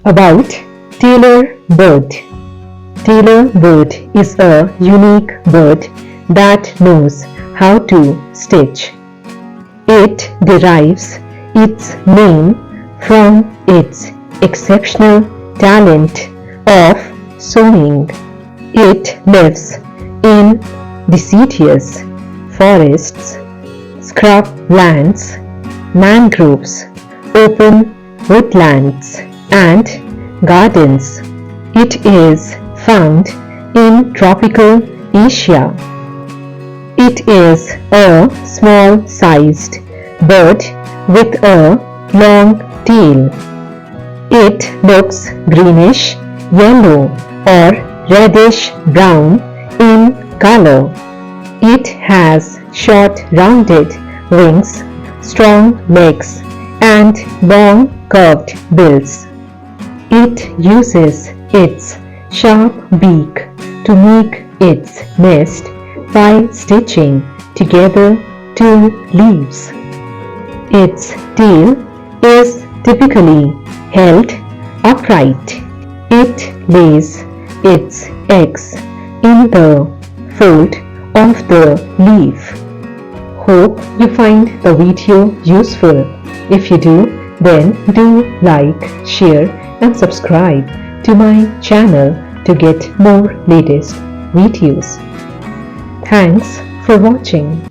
About Tailor bird. Tailor bird is a unique bird that knows how to stitch. It derives its name from its exceptional talent of sewing. It lives in deciduous forests, scrub lands, mangroves, open woodlands, and gardens. It is found in tropical Asia. It is a small-sized bird with a long tail. It looks greenish, yellow, or reddish brown in color. It has short rounded wings, strong legs, and long curved bills. It uses its sharp beak to make its nest by stitching together two leaves. Its tail is typically held upright. It lays its eggs in the fold of the leaf. Hope you find the video useful. If you do, then do like, share, and subscribe to my channel to get more latest videos. Thanks for watching.